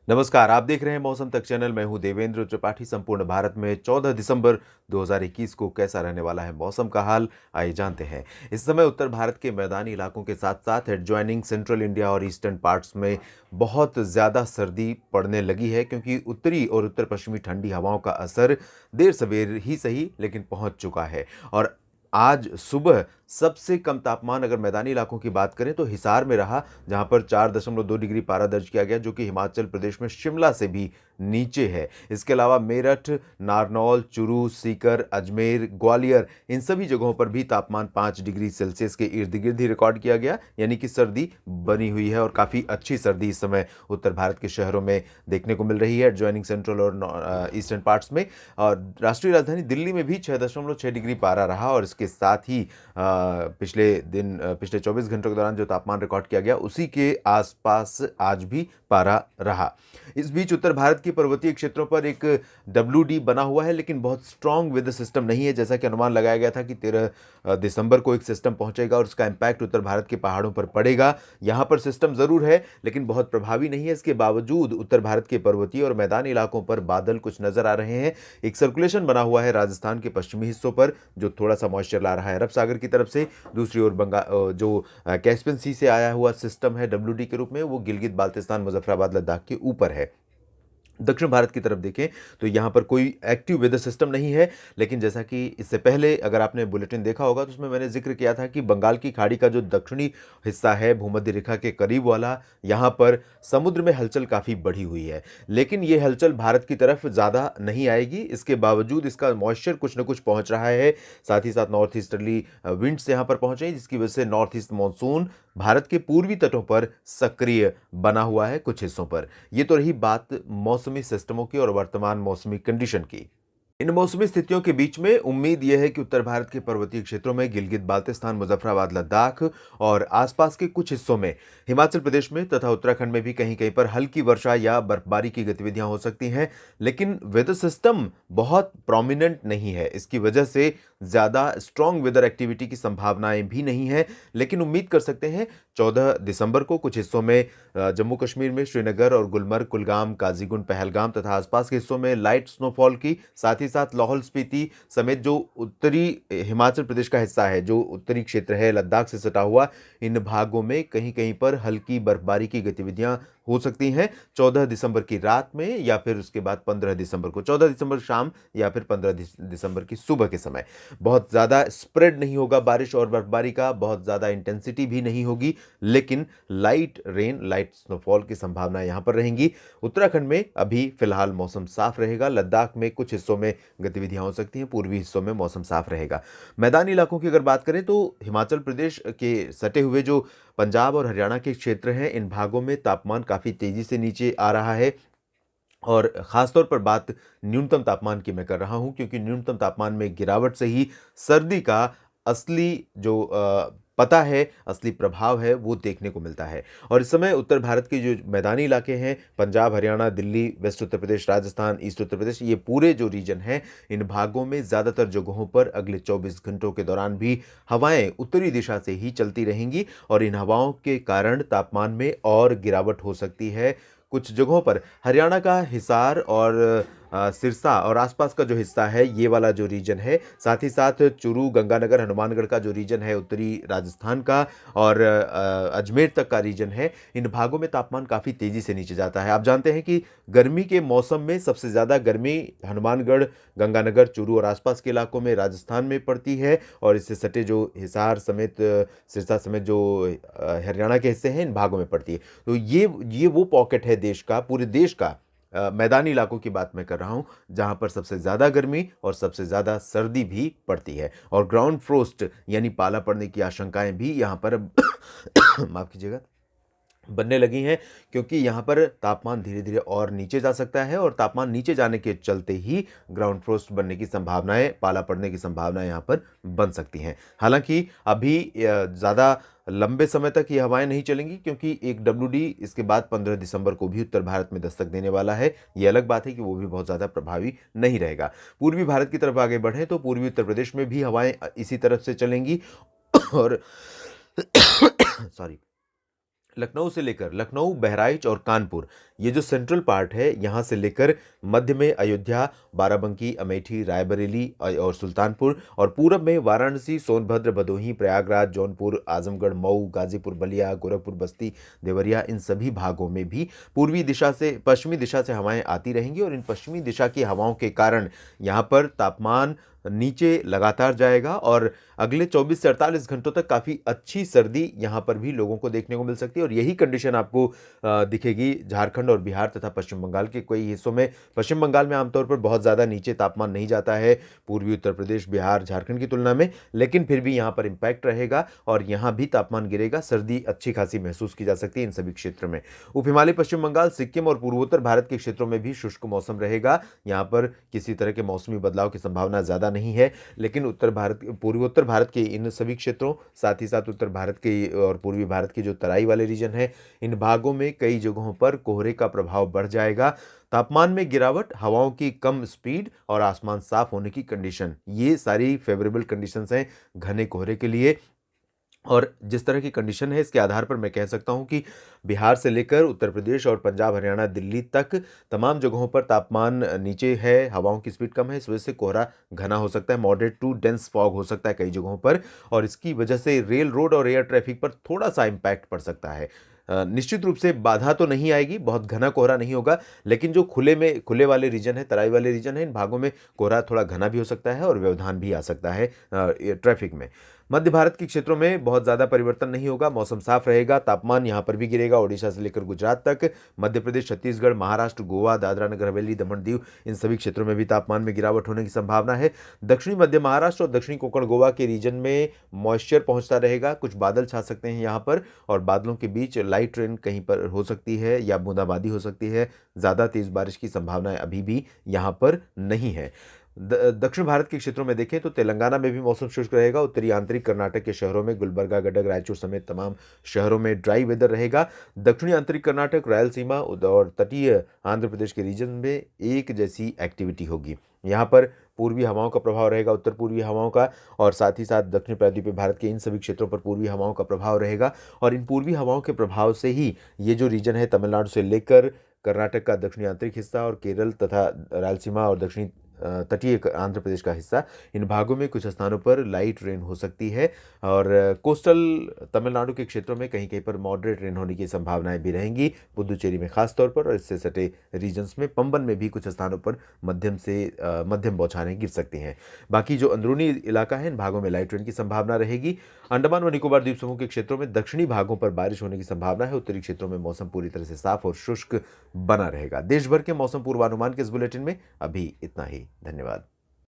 नमस्कार, आप देख रहे हैं मौसम तक चैनल। मैं हूं देवेंद्र त्रिपाठी। संपूर्ण भारत में 14 दिसंबर 2021 को कैसा रहने वाला है मौसम का हाल, आइए जानते हैं। इस समय उत्तर भारत के मैदानी इलाकों के साथ-साथ एडजॉइनिंग सेंट्रल इंडिया और ईस्टर्न पार्ट्स में बहुत ज़्यादा सर्दी पड़ने लगी है, क्योंकि उत्तरी और उत्तर पश्चिमी ठंडी हवाओं का असर देर-सवेर ही सही लेकिन पहुंच चुका है। और आज सुबह सबसे कम तापमान अगर मैदानी इलाकों की बात करें तो हिसार में रहा, जहां पर 4.2 डिग्री पारा दर्ज किया गया, जो कि हिमाचल प्रदेश में शिमला से भी नीचे है। इसके अलावा मेरठ, नारनौल, चुरू, सीकर, अजमेर, ग्वालियर, इन सभी जगहों पर भी तापमान 5 डिग्री सेल्सियस के इर्द-गिर्द ही रिकॉर्ड किया गया, यानी कि सर्दी बनी हुई है और काफ़ी अच्छी सर्दी इस समय उत्तर भारत के शहरों में देखने को मिल रही है, एडजॉइनिंग सेंट्रल और ईस्टर्न पार्ट्स में। और राष्ट्रीय राजधानी दिल्ली में भी 6.6 डिग्री पारा रहा और इसके साथ ही पिछले 24 घंटों के दौरान जो तापमान रिकॉर्ड किया गया, उसी के आसपास आज भी पारा रहा। इस बीच उत्तर भारत के पर्वतीय क्षेत्रों पर एक डब्ल्यूडी बना हुआ है, लेकिन बहुत स्ट्रॉन्ग वेदर सिस्टम नहीं है। जैसा कि अनुमान लगाया गया था कि 13 दिसंबर को एक सिस्टम पहुंचेगा और उसका इम्पैक्ट उत्तर भारत के पहाड़ों पर पड़ेगा। यहाँ पर सिस्टम ज़रूर है, लेकिन बहुत प्रभावी नहीं है। इसके बावजूद उत्तर भारत के पर्वतीय और मैदानी इलाकों पर बादल कुछ नजर आ रहे हैं। एक सर्कुलेशन बना हुआ है राजस्थान के पश्चिमी हिस्सों पर, जो थोड़ा सा मॉइस्चर ला रहा है अरब सागर की तरफ से। दूसरी ओर जो कैस्पियन सी से आया हुआ सिस्टम है डब्ल्यूडी के रूप में, वो गिलगित बाल्टिस्तान मुजफ्फराबाद लद्दाख के ऊपर है। दक्षिण भारत की तरफ देखें तो यहाँ पर कोई एक्टिव वेदर सिस्टम नहीं है, लेकिन जैसा कि इससे पहले अगर आपने बुलेटिन देखा होगा तो उसमें मैंने जिक्र किया था कि बंगाल की खाड़ी का जो दक्षिणी हिस्सा है भूमध्य रेखा के करीब वाला, यहाँ पर समुद्र में हलचल काफ़ी बढ़ी हुई है, लेकिन ये हलचल भारत की तरफ ज़्यादा नहीं आएगी। इसके बावजूद इसका मॉइस्चर कुछ न कुछ पहुँच रहा है। साथ ही साथ नॉर्थ ईस्टर्ली विंड्स यहाँ पर पहुँचे, जिसकी वजह से नॉर्थ ईस्ट मानसून भारत के पूर्वी तटों पर सक्रिय बना हुआ है कुछ हिस्सों पर। ये तो रही बात मौसमी सिस्टमों की और वर्तमान मौसमी कंडीशन की। इन मौसमी स्थितियों के बीच में उम्मीद यह है कि उत्तर भारत के पर्वतीय क्षेत्रों में गिलगित बाल्टिस्तान मुजफ्फराबाद लद्दाख और आसपास के कुछ हिस्सों में हिमाचल प्रदेश में तथा उत्तराखंड में भी कहीं कहीं पर हल्की वर्षा या बर्फबारी की गतिविधियां हो सकती हैं, लेकिन वेदर सिस्टम बहुत प्रोमिनेंट नहीं है। इसकी वजह से ज़्यादा स्ट्रॉन्ग वेदर एक्टिविटी की संभावनाएं भी नहीं है, लेकिन उम्मीद कर सकते हैं 14 दिसंबर को कुछ हिस्सों में जम्मू कश्मीर में श्रीनगर और गुलमर्ग, कुलगाम, काजीगुंड, पहलगाम तथा आसपास के हिस्सों में लाइट स्नोफॉल की, साथ ही साथ लाहौल स्पीति समेत जो उत्तरी हिमाचल प्रदेश का हिस्सा है, जो उत्तरी क्षेत्र है लद्दाख से सटा हुआ, इन भागों में कहीं कहीं पर हल्की बर्फबारी की गतिविधियां हो सकती हैं 14 दिसंबर की रात में, या फिर उसके बाद 15 दिसंबर को, 14 दिसंबर शाम या फिर 15 दिसंबर की सुबह के समय। बहुत ज़्यादा स्प्रेड नहीं होगा बारिश और बर्फबारी का, बहुत ज़्यादा इंटेंसिटी भी नहीं होगी, लेकिन लाइट रेन, लाइट स्नोफॉल की संभावना यहां पर रहेंगी। उत्तराखंड में अभी फिलहाल मौसम साफ रहेगा। लद्दाख में कुछ हिस्सों में गतिविधियां हो सकती हैं, पूर्वी हिस्सों में मौसम साफ रहेगा। मैदानी इलाकों की अगर बात करें तो हिमाचल प्रदेश के सटे हुए जो पंजाब और हरियाणा के क्षेत्र हैं, इन भागों में तापमान काफ़ी तेज़ी से नीचे आ रहा है। और ख़ासतौर पर बात न्यूनतम तापमान की मैं कर रहा हूं, क्योंकि न्यूनतम तापमान में गिरावट से ही सर्दी का असली जो पता है, असली प्रभाव है, वो देखने को मिलता है। और इस समय उत्तर भारत के जो मैदानी इलाके हैं, पंजाब, हरियाणा, दिल्ली, वेस्ट उत्तर प्रदेश, राजस्थान, ईस्ट उत्तर प्रदेश, ये पूरे जो रीजन हैं, इन भागों में ज़्यादातर जगहों पर अगले 24 घंटों के दौरान भी हवाएं उत्तरी दिशा से ही चलती रहेंगी और इन हवाओं के कारण तापमान में और गिरावट हो सकती है। कुछ जगहों पर हरियाणा का हिसार और सिरसा और आसपास का जो हिस्सा है, ये वाला जो रीजन है, साथ ही साथ चुरू, गंगानगर, हनुमानगढ़ का जो रीजन है उत्तरी राजस्थान का, और अजमेर तक का रीजन है, इन भागों में तापमान काफ़ी तेज़ी से नीचे जाता है। आप जानते हैं कि गर्मी के मौसम में सबसे ज़्यादा गर्मी हनुमानगढ़, गंगानगर, चुरू और आसपास के इलाकों में राजस्थान में पड़ती है, और इससे सटे जो हिसार समेत सिरसा समेत जो हरियाणा के हिस्से हैं, इन भागों में पड़ती है। तो ये वो पॉकेट है देश का, पूरे देश का मैदानी इलाकों की बात मैं कर रहा हूं, जहां पर सबसे ज्यादा गर्मी और सबसे ज्यादा सर्दी भी पड़ती है, और ग्राउंड फ्रोस्ट यानी पाला पड़ने की आशंकाएं भी यहां पर माफ कीजिएगा, बनने लगी हैं, क्योंकि यहाँ पर तापमान धीरे धीरे और नीचे जा सकता है, और तापमान नीचे जाने के चलते ही ग्राउंड फ्रोस्ट बनने की संभावनाएं, पाला पड़ने की संभावनाएं यहाँ पर बन सकती हैं। हालांकि अभी ज़्यादा लंबे समय तक ये हवाएं नहीं चलेंगी, क्योंकि एक डब्ल्यूडी इसके बाद 15 दिसंबर को भी उत्तर भारत में दस्तक देने वाला है। ये अलग बात है कि वो भी बहुत ज़्यादा प्रभावी नहीं रहेगा। पूर्वी भारत की तरफ आगे बढ़ें तो पूर्वी उत्तर प्रदेश में भी हवाएं इसी तरफ से चलेंगी और सॉरी, लखनऊ से लेकर लखनऊ, बहराइच और कानपुर, ये जो सेंट्रल पार्ट है, यहाँ से लेकर मध्य में अयोध्या, बाराबंकी, अमेठी, रायबरेली और सुल्तानपुर, और पूरब में वाराणसी, सोनभद्र, भदोही, प्रयागराज, जौनपुर, आजमगढ़, मऊ, गाजीपुर, बलिया, गोरखपुर, बस्ती, देवरिया, इन सभी भागों में भी पश्चिमी दिशा से हवाएं आती रहेंगी और इन पश्चिमी दिशा की हवाओं के कारण यहाँ पर तापमान नीचे लगातार जाएगा और अगले 24 से 48 घंटों तक काफ़ी अच्छी सर्दी यहाँ पर भी लोगों को देखने को मिल सकती है। और यही कंडीशन आपको दिखेगी झारखंड और बिहार तथा पश्चिम बंगाल के कई हिस्सों में। पश्चिम बंगाल में आमतौर पर बहुत ज़्यादा नीचे तापमान नहीं जाता है पूर्वी उत्तर प्रदेश, बिहार, झारखंड की तुलना में, लेकिन फिर भी यहाँ पर इम्पैक्ट रहेगा और यहाँ भी तापमान गिरेगा। सर्दी अच्छी खासी महसूस की जा सकती है इन सभी क्षेत्रों में। उप हिमालय पश्चिम बंगाल, सिक्किम और पूर्वोत्तर भारत के क्षेत्रों में भी शुष्क मौसम रहेगा। यहाँ पर किसी तरह के मौसमी बदलाव की संभावना ज़्यादा नहीं है, लेकिन पूर्वोत्तर भारत के इन सभी क्षेत्रों, साथ ही साथ उत्तर भारत के और पूर्वी भारत के जो तराई वाले रीजन है, इन भागों में कई जगहों पर कोहरे का प्रभाव बढ़ जाएगा। तापमान में गिरावट, हवाओं की कम स्पीड और आसमान साफ होने की कंडीशन, ये सारी फेवरेबल कंडीशंस हैं घने कोहरे के लिए। और जिस तरह की कंडीशन है, इसके आधार पर मैं कह सकता हूं कि बिहार से लेकर उत्तर प्रदेश और पंजाब, हरियाणा, दिल्ली तक तमाम जगहों पर तापमान नीचे है, हवाओं की स्पीड कम है, इस वजह से कोहरा घना हो सकता है, मॉडरेट टू डेंस फॉग हो सकता है कई जगहों पर, और इसकी वजह से रेल, रोड और एयर ट्रैफिक पर थोड़ा सा इम्पैक्ट पड़ सकता है। निश्चित रूप से बाधा तो नहीं आएगी, बहुत घना कोहरा नहीं होगा, लेकिन जो खुले वाले रीजन है, तराई वाले रीजन है, इन भागों में कोहरा थोड़ा घना भी हो सकता है और व्यवधान भी आ सकता है ट्रैफिक में। मध्य भारत के क्षेत्रों में बहुत ज़्यादा परिवर्तन नहीं होगा, मौसम साफ रहेगा, तापमान यहाँ पर भी गिरेगा। ओडिशा से लेकर गुजरात तक, मध्य प्रदेश, छत्तीसगढ़, महाराष्ट्र, गोवा, दादरा नगर हवेली, दमन दीव, इन सभी क्षेत्रों में भी तापमान में गिरावट होने की संभावना है। दक्षिणी मध्य महाराष्ट्र और दक्षिणी कोंकण गोवा के रीजन में मॉइस्चर पहुंचता रहेगा, कुछ बादल छा सकते हैं यहाँ पर और बादलों के बीच लाइट रेन कहीं पर हो सकती है या बूंदाबांदी हो सकती है। ज़्यादा तेज़ बारिश की संभावनाएं अभी भी यहाँ पर नहीं है। दक्षिण भारत के क्षेत्रों में देखें तो तेलंगाना में भी मौसम शुष्क रहेगा। उत्तरी आंतरिक कर्नाटक के शहरों में गुलबर्गा, गडक, रायचूर समेत तमाम शहरों में ड्राई वेदर रहेगा। दक्षिणी आंतरिक कर्नाटक, रायलसीमा और तटीय आंध्र प्रदेश के रीजन में एक जैसी एक्टिविटी होगी। यहाँ पर पूर्वी हवाओं का प्रभाव रहेगा, उत्तर पूर्वी हवाओं का, और साथ ही साथ दक्षिण प्रायद्वीपीय भारत के इन सभी क्षेत्रों पर पूर्वी हवाओं का प्रभाव रहेगा। और इन पूर्वी हवाओं के प्रभाव से ही ये जो रीजन है, तमिलनाडु से लेकर कर्नाटक का दक्षिणी आंतरिक हिस्सा और केरल तथा रायलसीमा और दक्षिणी तटीय आंध्र प्रदेश का हिस्सा, इन भागों में कुछ स्थानों पर लाइट रेन हो सकती है और कोस्टल तमिलनाडु के क्षेत्रों में कहीं कहीं पर मॉडरेट रेन होने की संभावनाएं भी रहेंगी, पुदुचेरी में खास तौर पर, और इससे सटे रीजन्स में पंबन में भी कुछ स्थानों पर मध्यम बौछारें गिर सकती हैं। बाकी जो अंदरूनी इलाका है, इन भागों में लाइट रेन की संभावना रहेगी। अंडमान व निकोबार द्वीप समूह के क्षेत्रों में दक्षिणी भागों पर बारिश होने की संभावना है। उत्तरी क्षेत्रों में मौसम पूरी तरह से साफ और शुष्क बना रहेगा। देश भर के मौसम पूर्वानुमान के इस बुलेटिन में अभी इतना ही। धन्यवाद।